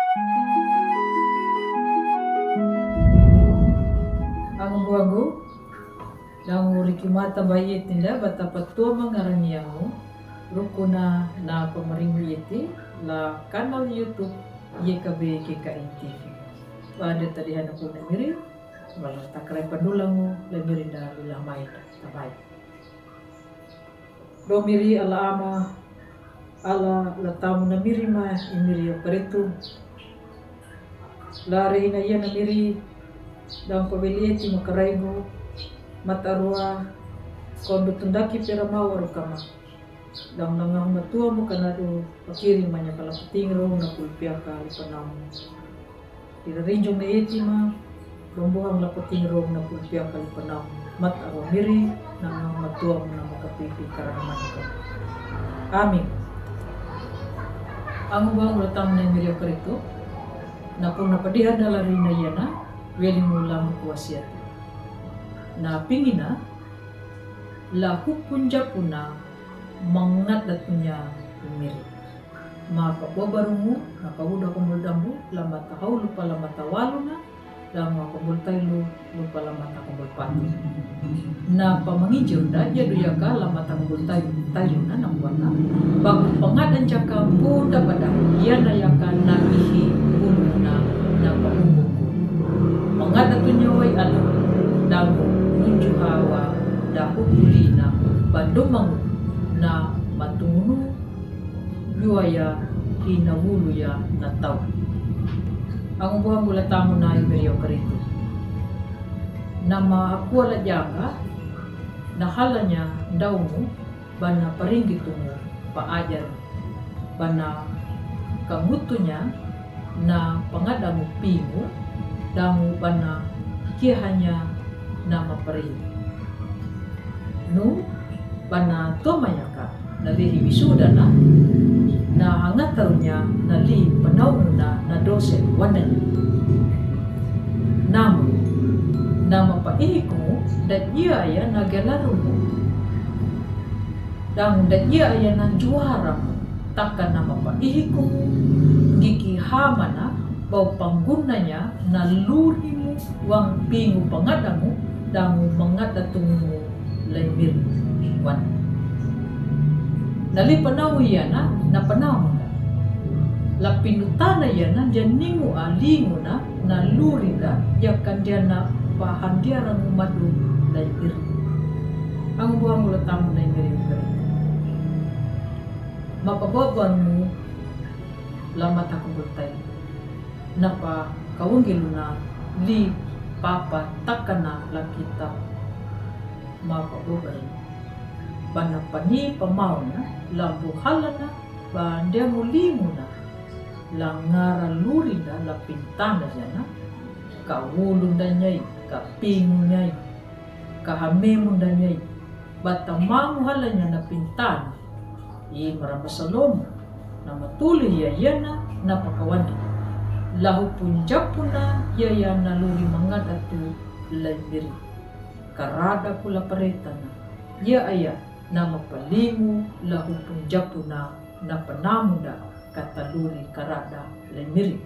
Ang buwago, lang rikimata bayit nila batapatua mangaraniyamu, rukuna na pamaringo iti, la kanal YouTube, YKB KKN TV. Pada tadihan ako na miri, wala takray panulang mo, lamiri na ilamay na tabay. Domiri ala ama, ala latamu na miri ma, imiri o karito. Lari na yan na miri, dalam pabiliyati makaraigo, matarua, kondo tundaki pera mawar kama. Dalam nangang matua mo kanado, pakiring manya kalapating ro na pulpia ka lipanamu. Tirarinjong na iti ma, lumbuhang lapating ro na pulpia ka lipanamu. Matarua miri, nangang matua mo na makapipi karanaman ka. Amin. Ang ubang ulatang na miri karito, na kung napadihan na lari na yan na, weli mula kuwasiat na pingina la hukunja puna mangat datunya pemiri maka babarungu na kauda kumuldamu la matahau lupa la matawaluna la makumultailu lupa la matakumbulpatu na pamangijo da jadu yaka la matakumbultailu na namwana bagu pangadan jaka buda pada yana yaka na ihi uluna na pamumbu mangada tunyaway alam dago nunju hawa daho bulina bandomang na matungunu yuaya hinawulu ya na tao. Ang ubuhan mula tamo na imeriyo karito na maakuala jaga na hala niya daw mo bana paringgito mo paajar bana kamuto niya na pangada mo pingo damu bana kihanya nama peri. No bana tomayaka nalihi wisuda na hangatarunya nali panawuna na dosen wanan. Namun nama paihiku dat iya ya nagalaru mo. Damu dat iya ya nang juara mo. Takkan nama paihiku giki hamana bau panggunanya naluri mo wang pingu pangadamu damu mangadatungu laimir wan nali panawi yana na panaw la pinutana yana janingu alingu na naluri da yakan dia na pahandiarang madu laimir ang buang ulatamu laimir mapababan mo lamat ako bultay napa kaunggil na li papa takana la kita mapabobay banapani pamaw na la buhala na bandia muli mo na la ngaraluri na la pintana na kaulo na nyay kapingo nyay kahamemo na nyay batamang hala niya na pintana marabasalom na matuloy yayana napakawani lahu punjab puna yaya naluri mangat atu laibiri karada pula paretana ya aya nama palimu lahu punjab puna na panamuda kata luri karada laibiri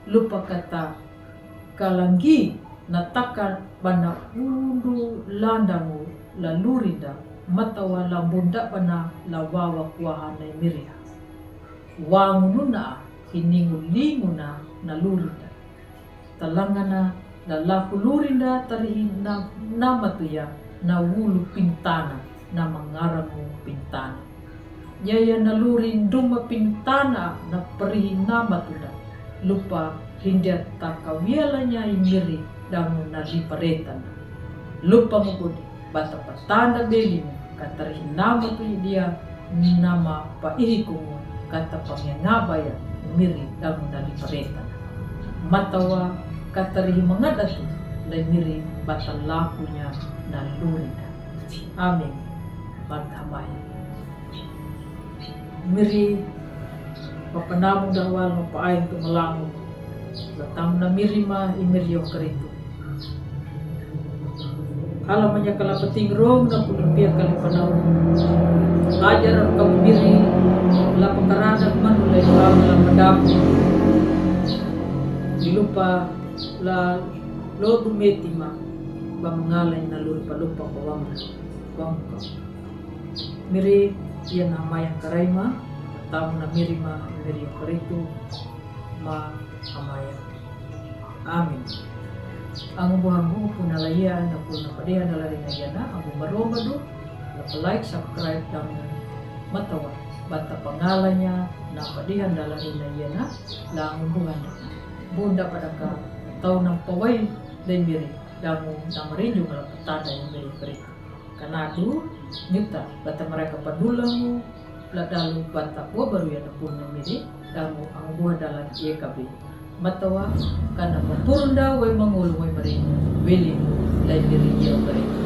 lupa kata kalanggi nataka bana undu landangu lalurida matawa lambunda bana lawawa kuahan laibiri wangununa hiningulingu na nalurida talangana na lapulurinda tarihin na namatuya na wulu pintana na mangaramu pintana yaya nalurin duma pintana na perihin namatuda lupa hindia takawiala niya imiri damu na liparetan lupa mugod bata patanda beli mo katarihin namatuya dia nama paihikumu kata pangyangabaya miri damu na liparetan matawa katarihi mangadatu na miri batalaku niya na lurida amin magdamay miri papanamong dawal mapaayon tumalangon latam na miri ma imiryo karito alam niya kalapating rong na pulipia kalipanaw ajar ang kamiri lapakarada man ulay pang lamadako pa la lo bumetima bangalay na lupa pawang bangka miri yan na mayang karayma tamo na miri yung karito ma amaya amin ang buhang mo punalaya na punapadihan na laring na ang bumaromado like subscribe ng matawa bata pangalan niya na padihan na laring na lang buhan bunda pada ka tao ng paway dahil miri damo na marin yung malapatada yung miri karito kanado nyuta bata mereka padulang mo ladalo bata po baru yan na po na miri damo ang buha dalang iya kabi matawa kana mapurun daw ay mangulong ay marin willing dahil miri iya karito